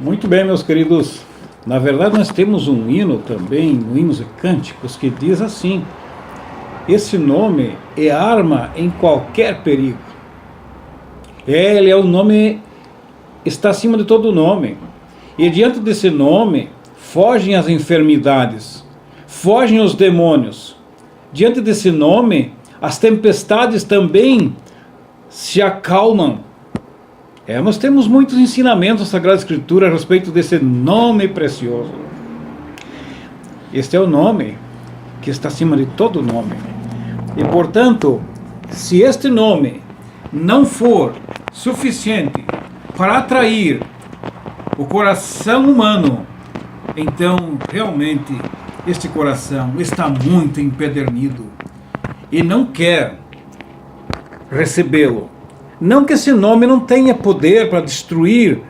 Muito bem, meus queridos. Na verdade, nós temos um hino também, no Hinos e Cânticos, que diz assim: esse nome é arma em qualquer perigo. Ele é o nome, está acima de todo nome. E diante desse nome, fogem as enfermidades, fogem os demônios. Diante desse nome, as tempestades também se acalmam. Nós temos muitos ensinamentos na Sagrada Escritura a respeito desse nome precioso. Este é o nome que está acima de todo nome. E, portanto, se este nome não for suficiente para atrair o coração humano, então, realmente, este coração está muito empedernido e não quer recebê-lo. Não que esse nome não tenha poder para destruir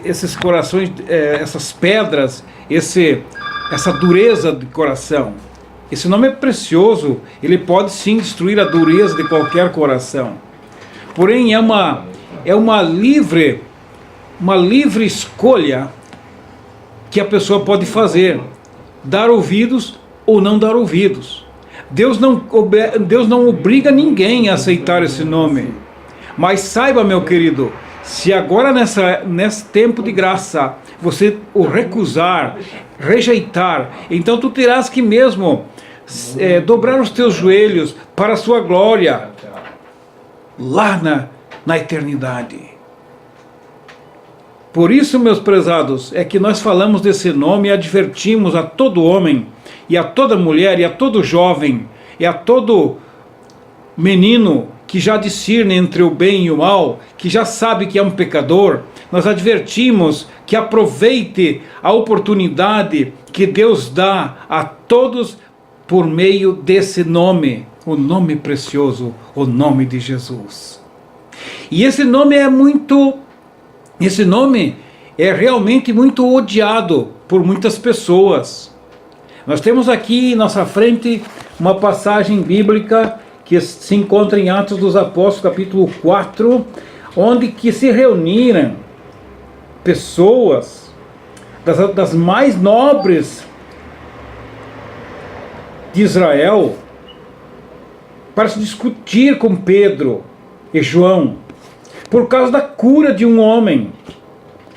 esses corações, essas pedras, essa dureza de coração. Esse nome é precioso, ele pode sim destruir a dureza de qualquer coração. Porém, é uma livre escolha que a pessoa pode fazer, dar ouvidos ou não dar ouvidos. Deus não obriga ninguém a aceitar esse nome. Mas saiba, meu querido, se agora nesse tempo de graça você o recusar, rejeitar, então tu terás que mesmo dobrar os teus joelhos para a sua glória lá na eternidade. Por isso, meus prezados, é que nós falamos desse nome e advertimos a todo homem, e a toda mulher, e a todo jovem, e a todo menino que já discerne entre o bem e o mal, que já sabe que é um pecador. Nós advertimos que aproveite a oportunidade que Deus dá a todos por meio desse nome, o nome precioso, o nome de Jesus. E esse nome é realmente muito odiado por muitas pessoas. Nós temos aqui em nossa frente uma passagem bíblica que se encontra em Atos dos Apóstolos, capítulo 4, onde que se reuniram pessoas das mais nobres de Israel para se discutir com Pedro e João por causa da cura de um homem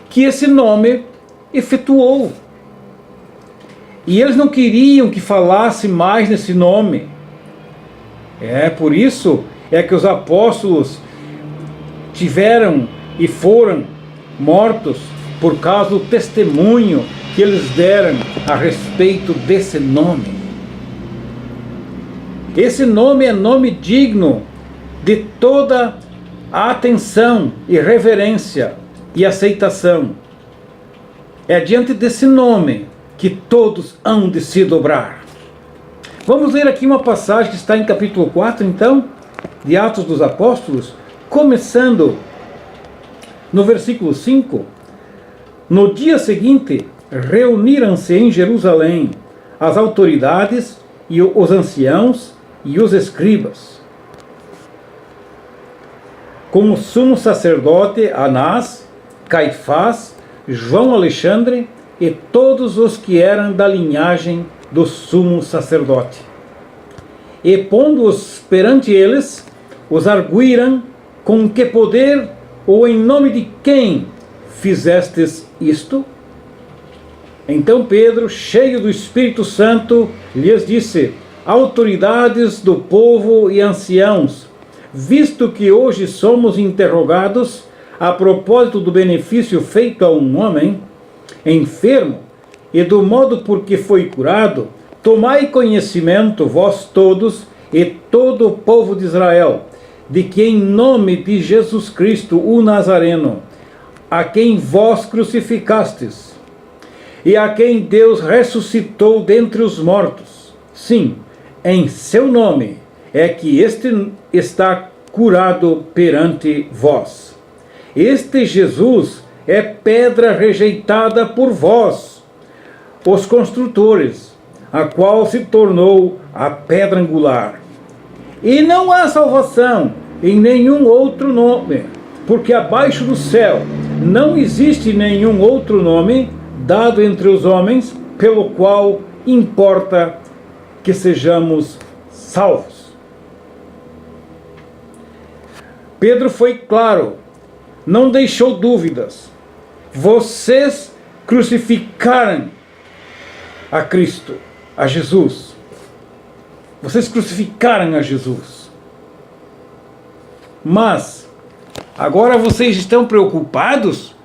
que esse nome efetuou. E eles não queriam que falasse mais nesse nome. Por isso que os apóstolos tiveram e foram mortos por causa do testemunho que eles deram a respeito desse nome. Esse nome é nome digno de toda a atenção e reverência e aceitação. É diante desse nome que todos hão de se dobrar. Vamos ler aqui uma passagem que está em capítulo 4, então, de Atos dos Apóstolos, começando no versículo 5. No dia seguinte, reuniram-se em Jerusalém as autoridades e os anciãos e os escribas, com o sumo sacerdote Anás, Caifás, João Alexandre e todos os que eram da linhagem do sumo sacerdote. E pondo-os perante eles, os arguíram: com que poder ou em nome de quem fizestes isto? Então Pedro, cheio do Espírito Santo, lhes disse: autoridades do povo e anciãos, visto que hoje somos interrogados a propósito do benefício feito a um homem enfermo e do modo por que foi curado, tomai conhecimento, vós todos e todo o povo de Israel, de que em nome de Jesus Cristo, o Nazareno, a quem vós crucificastes, e a quem Deus ressuscitou dentre os mortos, sim, em seu nome é que este está curado perante vós. Este Jesus é pedra rejeitada por vós, os construtores, a qual se tornou a pedra angular. E não há salvação em nenhum outro nome, porque abaixo do céu não existe nenhum outro nome dado entre os homens pelo qual importa que sejamos salvos. Pedro foi claro, não deixou dúvidas. Vocês crucificaram a Cristo, a Jesus. Vocês crucificaram a Jesus. Mas agora vocês estão preocupados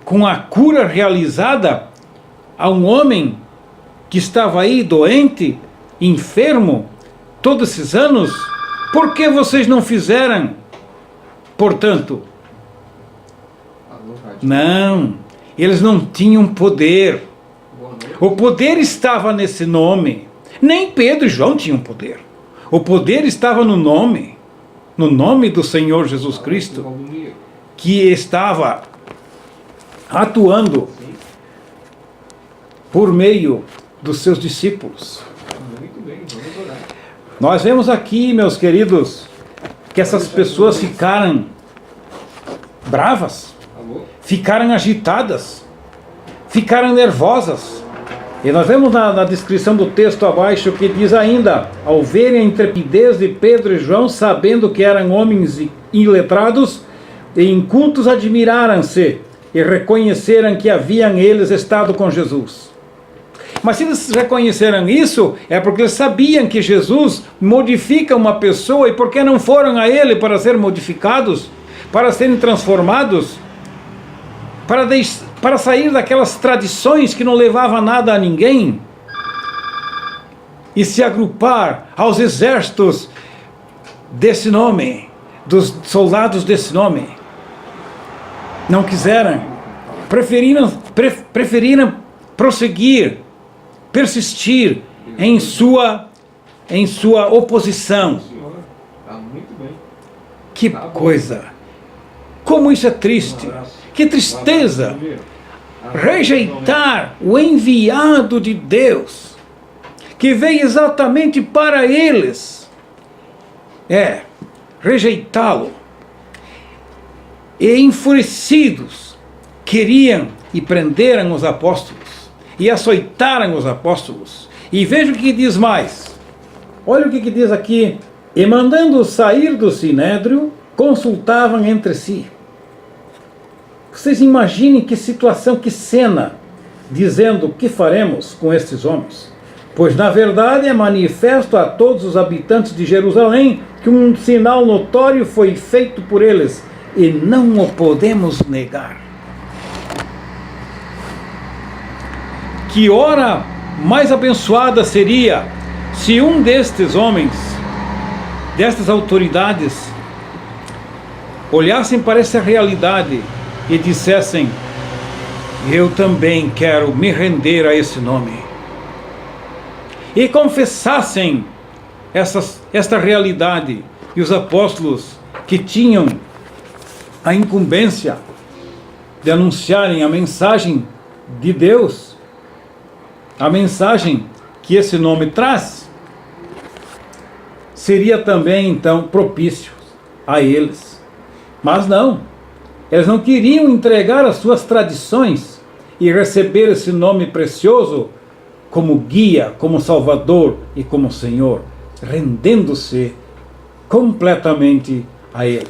com a cura realizada a um homem que estava aí doente, enfermo, todos esses anos? Por que vocês não fizeram, portanto? Não, eles não tinham poder. O poder estava nesse nome. Nem Pedro e João tinham poder. O poder estava no nome do Senhor Jesus Cristo, que estava atuando por meio dos seus discípulos. Muito bem, vamos orar. Nós vemos aqui, meus queridos, que essas pessoas ficaram bravas, ficaram agitadas, ficaram nervosas. E nós vemos na descrição do texto abaixo que diz ainda: ao verem a intrepidez de Pedro e João, sabendo que eram homens iletrados e incultos, admiraram-se e reconheceram que haviam eles estado com Jesus. Mas se eles reconheceram isso, é porque eles sabiam que Jesus modifica uma pessoa, e porque não foram a ele para ser modificados, para serem transformados, para sair daquelas tradições que não levavam a nada a ninguém, e se agrupar aos exércitos desse nome, dos soldados desse nome. Não quiseram, preferiram prosseguir, persistir em sua oposição. Muito bem. Que coisa! Como isso é triste! Que tristeza! Rejeitar o enviado de Deus, que veio exatamente para eles. Rejeitá-lo. E enfurecidos, queriam e prenderam os apóstolos, e açoitaram os apóstolos. E veja o que diz mais. Olha o que diz aqui. E mandando sair do sinédrio, consultavam entre si. Vocês imaginem que situação, que cena, dizendo: o que faremos com estes homens? Pois na verdade é manifesto a todos os habitantes de Jerusalém que um sinal notório foi feito por eles, e não o podemos negar. Que hora mais abençoada seria se um destes homens, destas autoridades, olhassem para essa realidade e dissessem: eu também quero me render a esse nome. E confessassem esta realidade. E os apóstolos, que tinham a incumbência de anunciarem a mensagem de Deus, a mensagem que esse nome traz, seria também então propício a eles. Mas não, eles não queriam entregar as suas tradições e receber esse nome precioso como guia, como Salvador e como Senhor, rendendo-se completamente a Ele.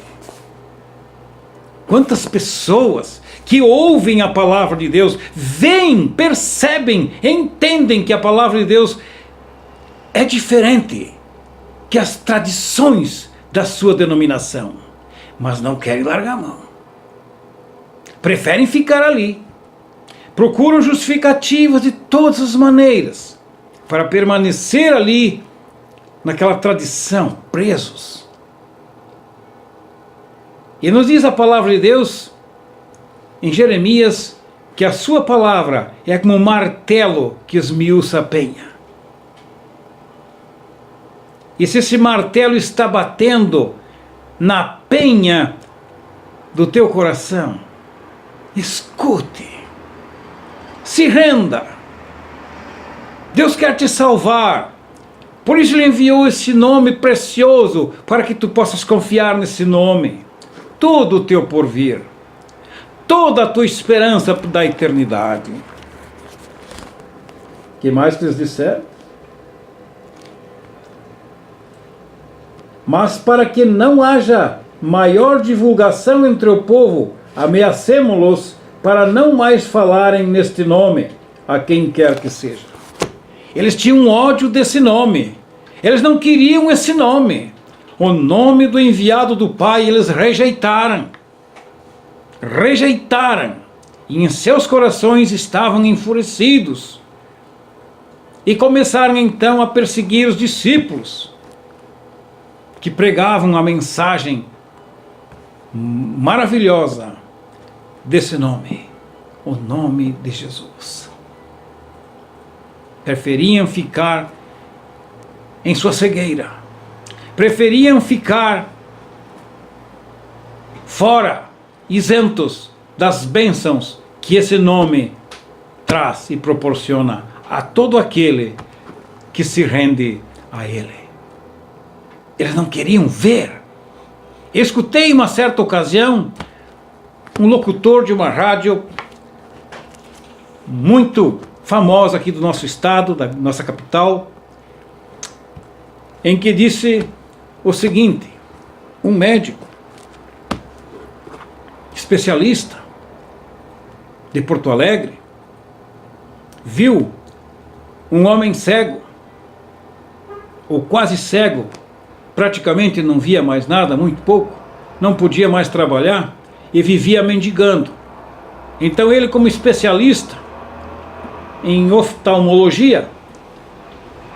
Quantas pessoas que ouvem a palavra de Deus, veem, percebem, entendem que a palavra de Deus é diferente que as tradições da sua denominação, mas não querem largar a mão. Preferem ficar ali. Procuram justificativas de todas as maneiras para permanecer ali naquela tradição, presos. E nos diz a palavra de Deus em Jeremias que a sua palavra é como um martelo que esmiuça a penha. E se esse martelo está batendo na penha do teu coração, escute, se renda. Deus quer te salvar. Por isso Ele enviou esse nome precioso, para que tu possas confiar nesse nome. todo o teu porvir, toda a tua esperança da eternidade. O que mais que eles disseram? Mas para que não haja maior divulgação entre o povo, ameacemo-los para não mais falarem neste nome, a quem quer que seja. Eles tinham ódio desse nome. Eles não queriam esse nome. O nome do enviado do Pai eles rejeitaram. Rejeitaram. E em seus corações estavam enfurecidos. E começaram então a perseguir os discípulos que pregavam a mensagem maravilhosa desse nome, o nome de Jesus. Preferiam ficar em sua cegueira, preferiam ficar fora, isentos das bênçãos que esse nome traz e proporciona a todo aquele que se rende a ele. Eles não queriam ver. Escutei uma certa ocasião um locutor de uma rádio muito famosa aqui do nosso estado, da nossa capital, em que disse o seguinte: um médico especialista de Porto Alegre viu um homem cego, ou quase cego, praticamente não via mais nada, muito pouco, não podia mais trabalhar e vivia mendigando. Então ele, como especialista em oftalmologia,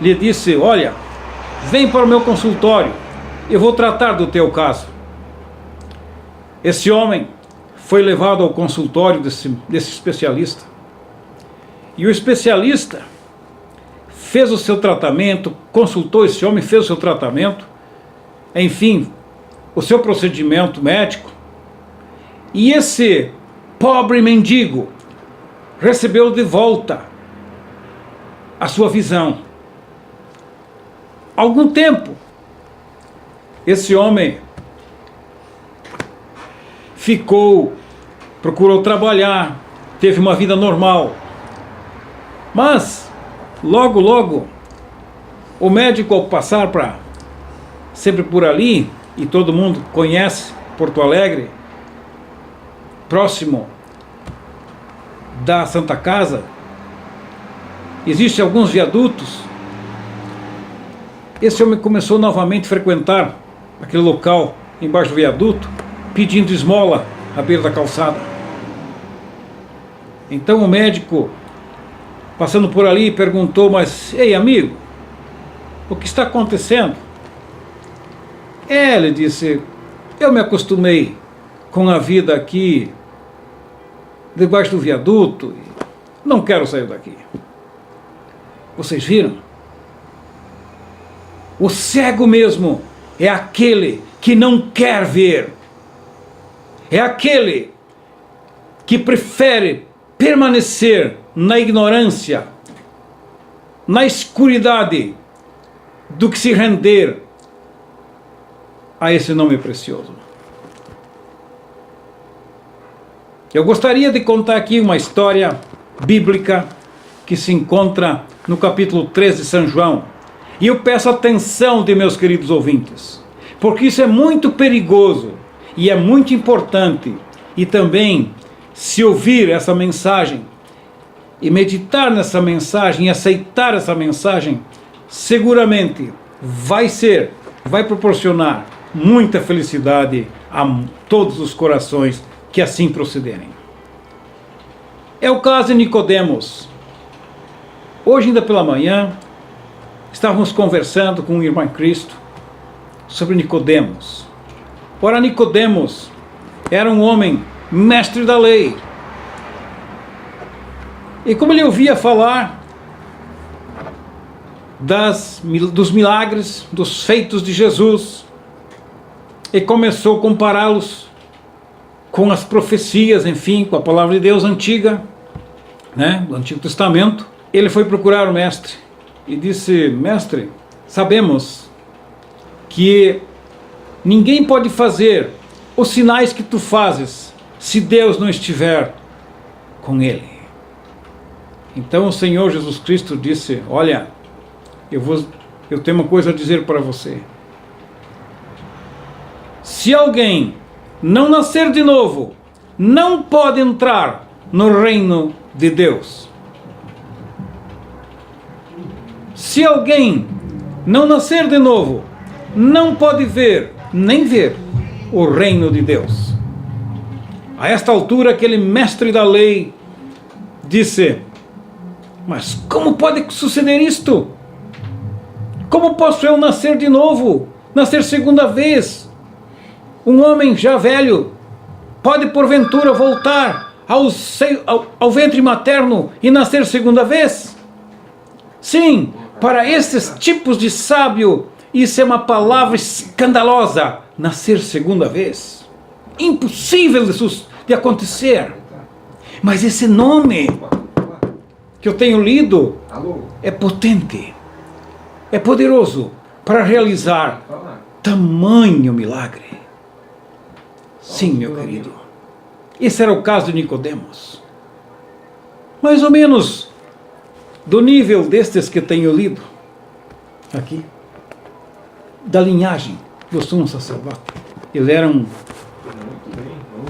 lhe disse: olha, vem para o meu consultório, eu vou tratar do teu caso. Esse homem foi levado ao consultório desse especialista, e o especialista fez o seu tratamento, consultou esse homem, fez o seu tratamento, enfim, o seu procedimento médico, e esse pobre mendigo recebeu de volta a sua visão. Algum tempo, esse homem procurou trabalhar, teve uma vida normal, mas logo, o médico, ao passar sempre por ali, e todo mundo conhece Porto Alegre, próximo da Santa Casa, existem alguns viadutos. Esse homem começou novamente a frequentar aquele local embaixo do viaduto, pedindo esmola à beira da calçada. Então o médico, passando por ali, perguntou: mas, ei amigo, o que está acontecendo? Ele disse: eu me acostumei com a vida aqui debaixo do viaduto e não quero sair daqui. Vocês viram? O cego mesmo é aquele que não quer ver. É aquele que prefere permanecer na ignorância, na escuridade, do que se render a esse nome precioso. Eu gostaria de contar aqui uma história bíblica que se encontra no capítulo 3 de São João. E eu peço atenção de meus queridos ouvintes, porque isso é muito perigoso e é muito importante. E também, se ouvir essa mensagem e meditar nessa mensagem e aceitar essa mensagem, seguramente vai proporcionar muita felicidade a todos os corações que assim procederem. É o caso de Nicodemos. Hoje, ainda pela manhã, estávamos conversando com o irmão em Cristo sobre Nicodemos. Ora, Nicodemos era um homem mestre da lei. E como ele ouvia falar dos milagres, dos feitos de Jesus, e começou a compará-los com as profecias, enfim, com a palavra de Deus antiga, do Antigo Testamento, ele foi procurar o mestre e disse: mestre, sabemos que ninguém pode fazer os sinais que tu fazes, se Deus não estiver com ele? Então o Senhor Jesus Cristo disse: olha, eu tenho uma coisa a dizer para você. Se alguém não nascer de novo, não pode entrar no reino de Deus. Se alguém não nascer de novo, não pode ver, nem ver o reino de Deus. A esta altura, aquele mestre da lei disse: mas como pode suceder isto? Como posso eu nascer de novo? Nascer segunda vez? Um homem já velho pode porventura voltar ao ventre materno e nascer segunda vez? Sim, para esses tipos de sábio, isso é uma palavra escandalosa. Nascer segunda vez. Impossível de acontecer. Mas esse nome que eu tenho lido é potente, é poderoso para realizar tamanho milagre. Sim, meu querido. Esse era o caso de Nicodemos. Mais ou menos do nível destes que tenho lido aqui, da linhagem do sumo sacerdote. Ele era um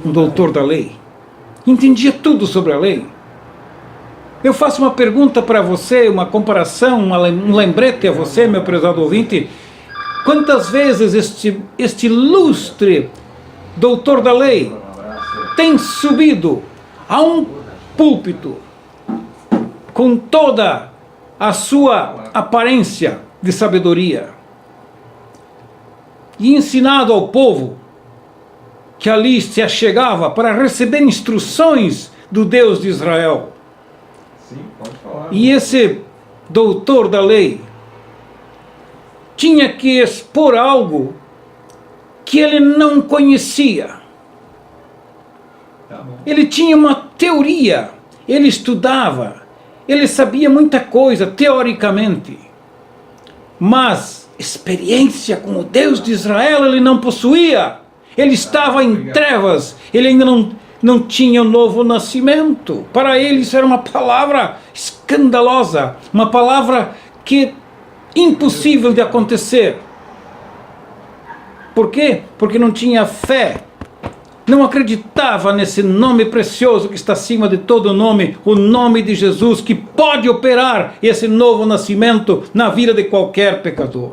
doutor da lei, entendia tudo sobre a lei. Eu faço uma pergunta para você, uma comparação, um lembrete a você, meu prezado ouvinte. Quantas vezes este ilustre doutor da lei tem subido a um púlpito com toda a sua aparência de sabedoria e ensinado ao povo que ali se achegava para receber instruções do Deus de Israel? Sim, pode falar. E esse doutor da lei tinha que expor algo que ele não conhecia. Tá bom. Ele tinha uma teoria, ele estudava, ele sabia muita coisa teoricamente, mas experiência com o Deus de Israel ele não possuía. Ele estava em trevas, ele ainda não tinha o novo nascimento. Para ele isso era uma palavra escandalosa, uma palavra que impossível de acontecer. Por quê? Porque não tinha fé, não acreditava nesse nome precioso que está acima de todo nome, o nome de Jesus, que pode operar esse novo nascimento na vida de qualquer pecador.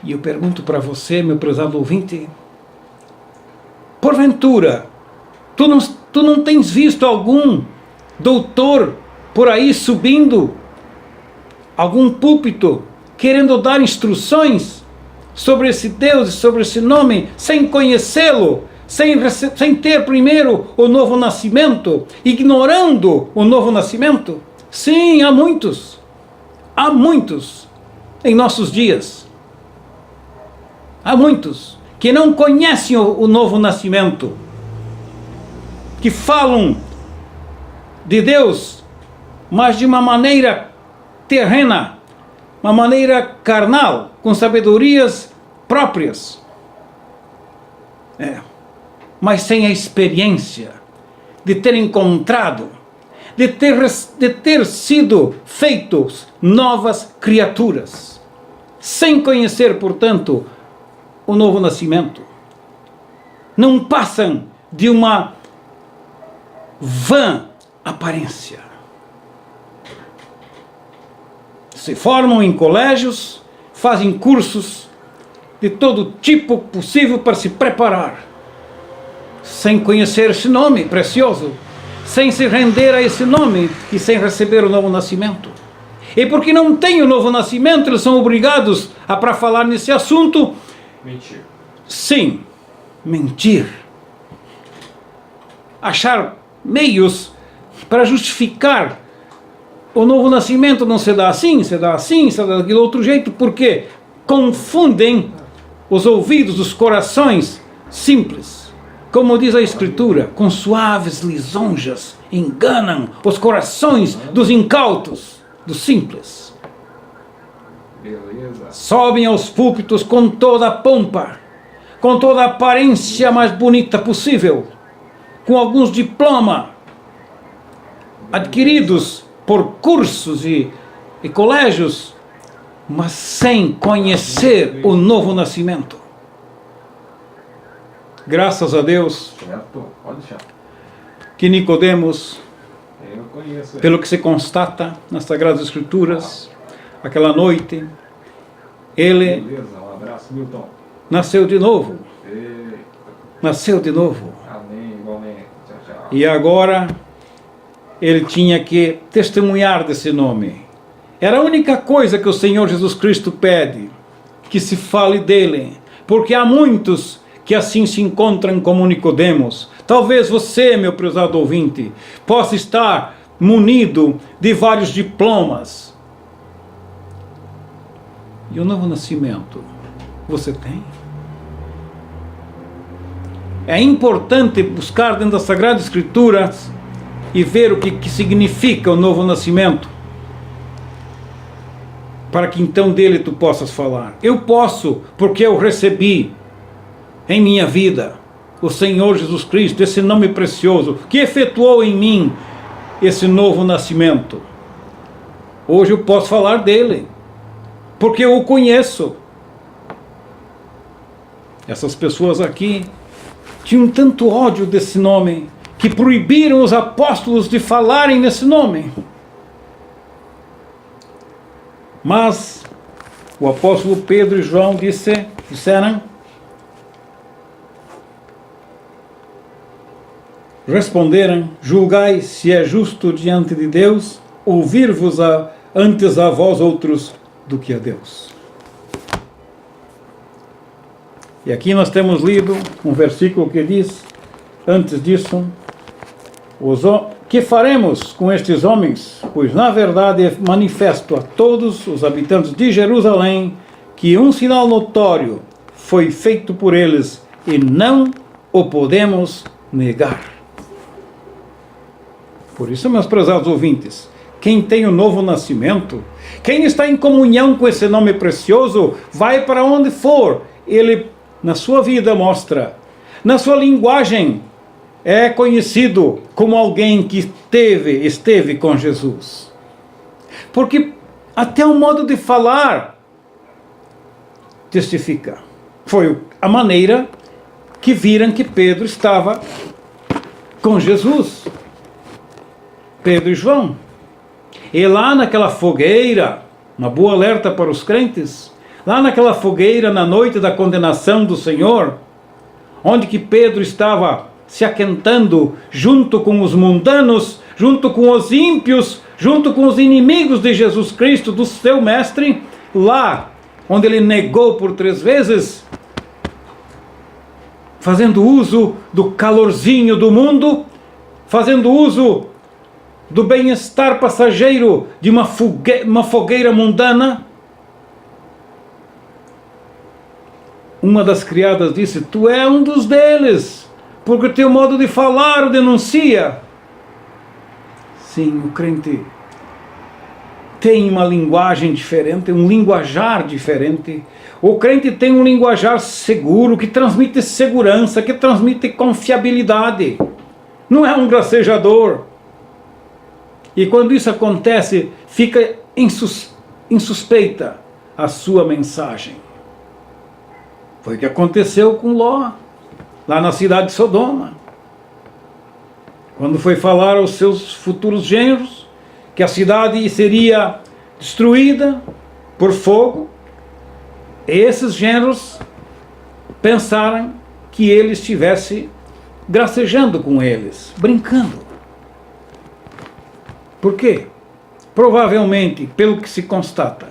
E eu pergunto para você, meu prezado ouvinte, porventura, tu não tens visto algum doutor por aí subindo algum púlpito, querendo dar instruções sobre esse Deus e sobre esse nome, sem conhecê-lo, sem ter primeiro o novo nascimento, ignorando o novo nascimento? Sim, há muitos em nossos dias. Há muitos que não conhecem o novo nascimento, que falam de Deus, mas de uma maneira terrena, uma maneira carnal, com sabedorias próprias. Mas sem a experiência de ter encontrado, de ter sido feitos novas criaturas, sem conhecer, portanto, o novo nascimento. Não passam de uma vã aparência. Se formam em colégios, fazem cursos de todo tipo possível para se preparar, sem conhecer esse nome precioso, sem se render a esse nome e sem receber o novo nascimento. E porque não têm o novo nascimento, eles são obrigados a, para falar nesse assunto, mentir. Sim, mentir. Achar meios para justificar o novo nascimento. Não se dá assim, se dá assim, se dá daquele outro jeito, porque confundem os ouvidos, os corações simples. Como diz a Escritura, com suaves lisonjas enganam os corações dos incautos, dos simples. Beleza. Sobem aos púlpitos com toda a pompa, com toda a aparência mais bonita possível, com alguns diplomas adquiridos por cursos e colégios, mas sem conhecer o novo nascimento. Graças a Deus que Nicodemos, pelo que se constata nas Sagradas Escrituras, aquela noite, ele nasceu de novo. Nasceu de novo. Amém, igualmente. Tchau, tchau. E agora ele tinha que testemunhar desse nome. Era a única coisa que o Senhor Jesus Cristo pede, que se fale dele, porque há muitos que assim se encontram como Nicodemos. Talvez você, meu prezado ouvinte, possa estar munido de vários diplomas. E o novo nascimento, você tem? É importante buscar dentro das Sagradas Escrituras e ver o que significa o novo nascimento, para que então dele tu possas falar. Eu posso, porque eu recebi em minha vida o Senhor Jesus Cristo, esse nome precioso, que efetuou em mim esse novo nascimento. Hoje eu posso falar dele, porque eu o conheço. Essas pessoas aqui tinham tanto ódio desse nome, que proibiram os apóstolos de falarem nesse nome. Mas o apóstolo Pedro e João disseram: responderam: julgai se é justo diante de Deus ouvir-vos antes a vós outros do que a Deus. E aqui nós temos lido um versículo que diz, antes disso: que faremos com estes homens? Pois na verdade é manifesto a todos os habitantes de Jerusalém que um sinal notório foi feito por eles e não o podemos negar. Por isso, meus prezados ouvintes, quem tem o novo nascimento, quem está em comunhão com esse nome precioso, vai para onde for, ele na sua vida mostra, na sua linguagem, é conhecido como alguém que esteve com Jesus. Porque até o modo de falar testifica. Foi a maneira que viram que Pedro estava com Jesus. Pedro e João. E lá naquela fogueira, uma boa alerta para os crentes, lá naquela fogueira na noite da condenação do Senhor, onde que Pedro estava se aquentando junto com os mundanos, junto com os ímpios, junto com os inimigos de Jesus Cristo, do seu mestre, lá onde ele negou por 3 vezes, fazendo uso do calorzinho do mundo, fazendo uso do bem-estar passageiro de uma fogueira mundana. Uma das criadas disse: tu é um dos deles, porque o teu modo de falar o denuncia. Sim, o crente tem uma linguagem diferente, um linguajar diferente. O crente tem um linguajar seguro, que transmite segurança, que transmite confiabilidade. Não é um gracejador. E quando isso acontece, fica insuspeita a sua mensagem. Foi o que aconteceu com Ló, lá na cidade de Sodoma. Quando foi falar aos seus futuros genros que a cidade seria destruída por fogo, esses genros pensaram que ele estivesse gracejando com eles, brincando. Por quê? Provavelmente, pelo que se constata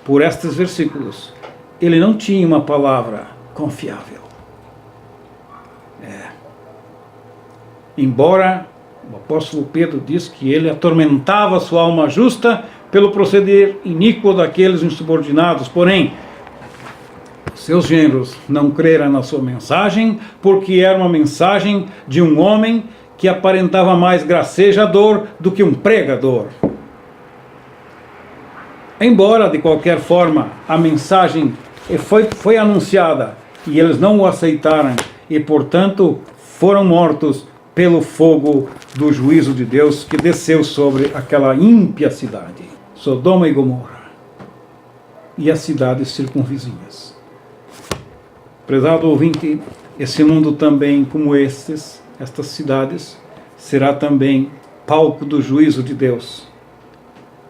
por estes versículos, ele não tinha uma palavra confiável. Embora o apóstolo Pedro diz que ele atormentava sua alma justa pelo proceder iníquo daqueles insubordinados, porém, seus genros não creram na sua mensagem, porque era uma mensagem de um homem que aparentava mais gracejador do que um pregador. Embora, de qualquer forma, a mensagem foi anunciada e eles não o aceitaram, e portanto foram mortos pelo fogo do juízo de Deus que desceu sobre aquela ímpia cidade, Sodoma e Gomorra, e as cidades circunvizinhas. Prezado ouvinte, esse mundo também, como estas cidades, será também palco do juízo de Deus.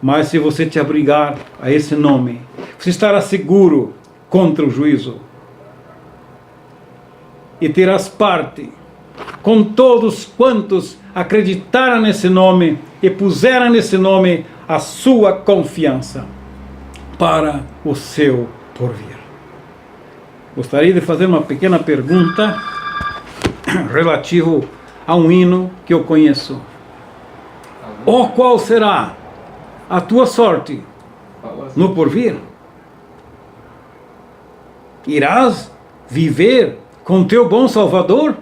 Mas se você te abrigar a esse nome, você estará seguro contra o juízo. E terás parte com todos quantos acreditaram nesse nome e puseram nesse nome a sua confiança para o seu porvir. Gostaria de fazer uma pequena pergunta relativo a um hino que eu conheço. Oh, qual será a tua sorte no porvir? Irás viver com teu bom Salvador?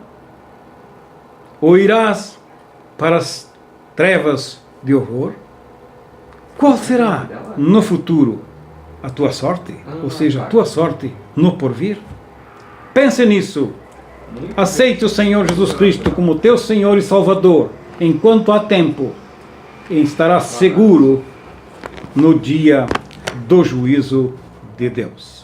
Ou irás para as trevas de horror? Qual será no futuro a tua sorte? Ou seja, a tua sorte no porvir? Pense nisso. Aceite o Senhor Jesus Cristo como teu Senhor e Salvador enquanto há tempo, e estarás seguro no dia do juízo de Deus.